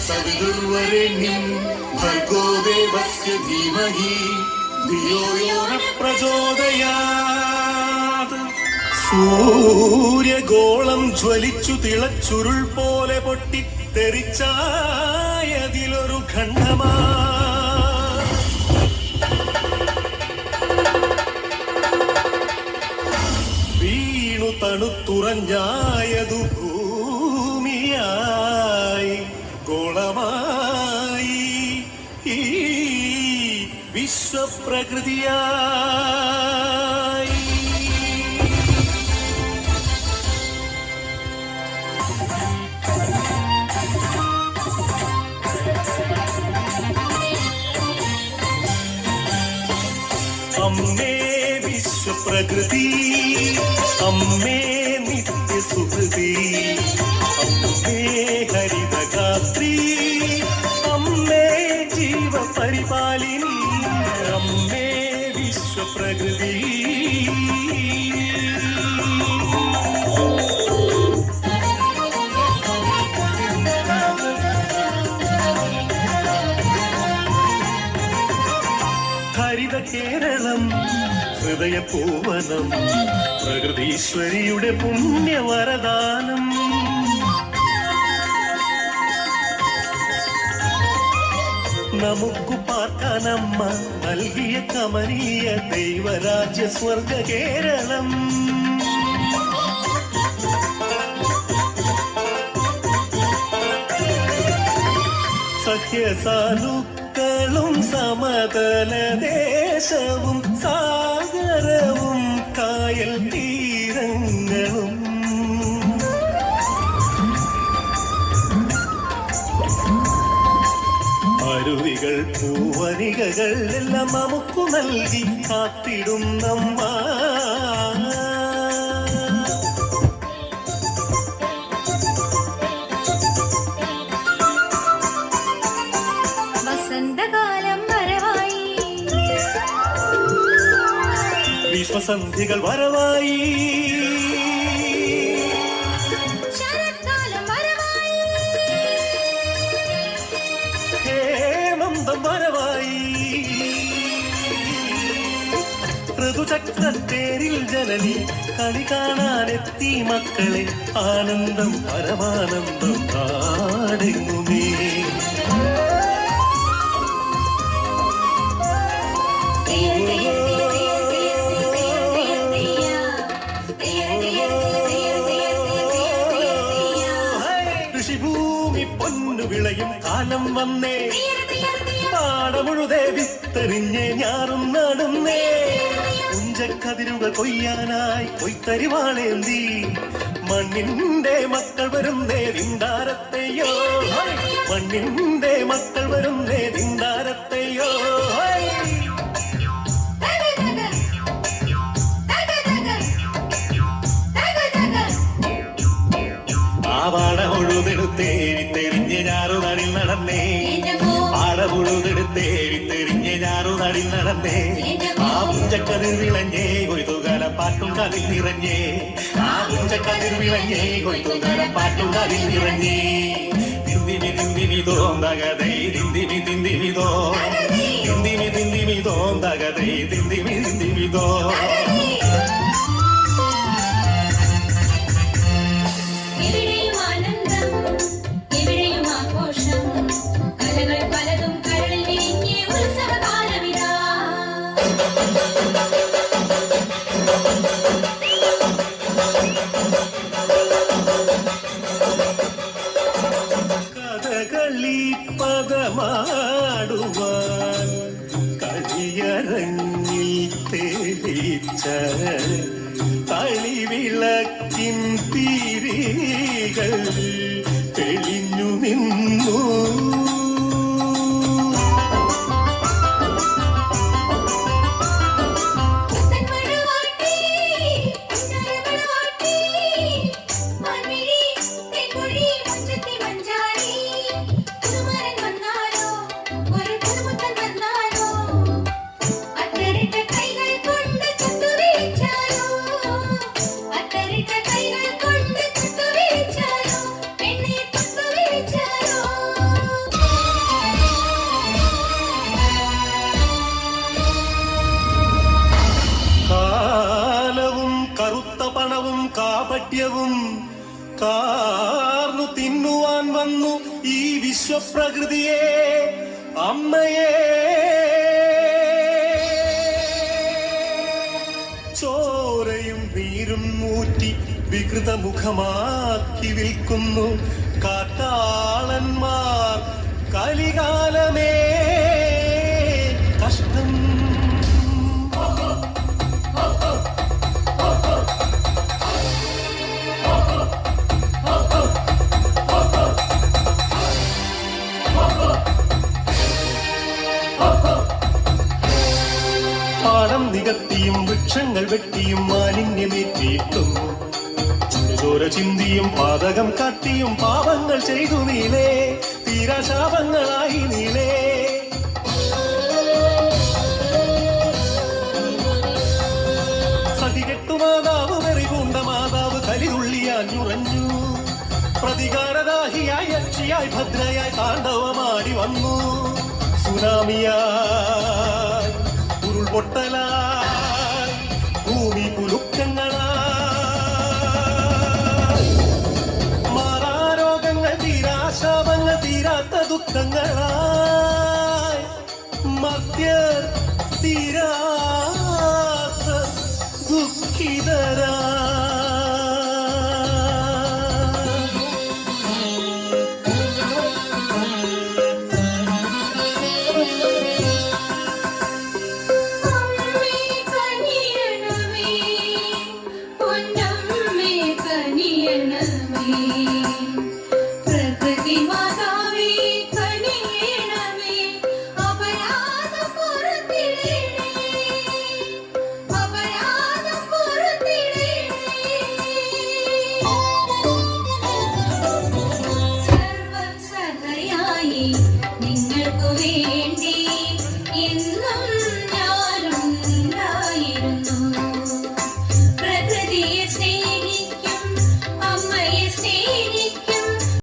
സവിതുർവരേണ്യം ഭർഗോ ദേവസ്യ ധീമഹി ധിയോ യോ ന പ്രചോദയാത്. സൂര്യഗോളം ജ്വലിച്ചു തിളച്ചുരുൾ പോലെ പൊട്ടിത്തെറിച്ചായതിലൊരു ഖണ്ഡമാ വീണു തണുത്തുറഞ്ഞായതു ഭൂമിയായി ഗോളമായി ഈ വിശ്വപ്രകൃതിയായി. അമ്മേ വിശ്വപ്രകൃതി, അമ്മേ നിത്യസുഹൃതി, അമ്മേ ഹരിതഗാത്രി, അമ്മേ ജീവപരിപാലിനി, അമ്മേ വിശ്വപ്രകൃതി. ഹരിത കേരളം ഹൃദയപൂവനം പ്രകൃതീശ്വരിയുടെ പുണ്യവരദാനം. നമുക്കു പാർക്കാനമ്മ നൽകിയ കമനീയ ദൈവരാജ്യ സ്വർഗ കേരളം. സഖ്യസാനുക്കളും സമതല ദേശവും സാഗരവും കായൽ തീരങ്ങളും അരുവികൾ പൂവനികകൾ എല്ലാം നമുക്കു നൽകി കാത്തിടും നമ്മ. വസന്തകാലം വരവായി, വിശ്വസന്ധികൾ വരവായി, ശരത്കാലം വരവായി, ഹേമന്തം വരവായി. ഋതുചക്രത്തേരിൽ ജനനി കളി കാണാനെത്തി മക്കളെ, ആനന്ദം പരമാനന്ദം നാടെങ്ങുമേ. കൃഷിഭൂമി പൊന്നു വിളയും കാലം വന്നേ, പാടമുഴുതേ വിത്തെറിഞ്ഞേ ഞാറും നടുന്നേ. ഉഞ്ചക്കതിരുകൾ കൊയ്യാനായി കൊയ്ത്തരിവാളേന്തി മണ്ണിന്റെ മക്കൾ വരുന്നേ ദിണ്ടാരത്തെയോ, മണ്ണിന്റെ മക്കൾ വരുന്നേ ദിണ്ടാരത്തെയോ. പാടമുഴുതെടുത്തേ വിത്തെറിഞ്ഞ് ഞാറുനടിൽ നടന്നേ, പാടമുഴുതെടുത്തേ വിത്തെറിഞ്ഞ് ഞാറുനടിൽ നടന്നേ. ആ പുഞ്ചക്കതിർ വിളഞ്ഞേ കൊയ്ത്തുകാല പാട്ടും കതിൽ നിറഞ്ഞേ, ആ പുഞ്ചക്കതിർ വിളഞ്ഞേ കൊയ്ത്തുകാല പാട്ടും കതിൽ നിറഞ്ഞേ. തിന്തിമി തിന്തിമി തോന്തകതൈ തിന്തിമി തിന്തിമി തോ, തിന്തിമി തിന്തിമി തോന്തകതൈ തിന്തിമി തിന്തിമി തോ. കഥകളി പദമാടുവാൻ കളിയരങ്ങിൽ തെളിച്ച കളിവിളക്കിൻ തിരികൾ തെളിഞ്ഞു നിന്നു. ഈ വിശ്വപ്രകൃതിയെ അമ്മയെ. ചോരയും നീരും ഊറ്റി വികൃതമുഖമാക്കി വിൽക്കുന്നു കാട്ടാളന്മാർ. കലികാലമേ കഷ്ടം. പാടം നികത്തിയും വൃക്ഷങ്ങൾ വെട്ടിയും മാലിന്യമേറ്റിയിട്ടും ചുടുചോര ചിന്തിയും പാതകം കാട്ടിയും പാപങ്ങൾ ചെയ്തു നീളേ തീരാശാപങ്ങളായി നീളേ. സതികെട്ടു മാതാവ് വെറികൂണ്ട മാതാവ് കലിതുള്ളിയാഞ്ഞുറഞ്ഞു. പ്രതികാരദാഹിയായി അക്ഷിയായി ഭദ്രയായി താണ്ഡവമാടി വന്നു. സുനാമിയായി ഉരുൾപൊട്ടലായി ഭൂമി കുലുക്കങ്ങളായി മാറാരോഗങ്ങൾ തീരാശാപങ്ങൾ തീരാത്ത ദുഃഖങ്ങളായി മധ്യ തീരാത്ത ദുഃഖിതരാ.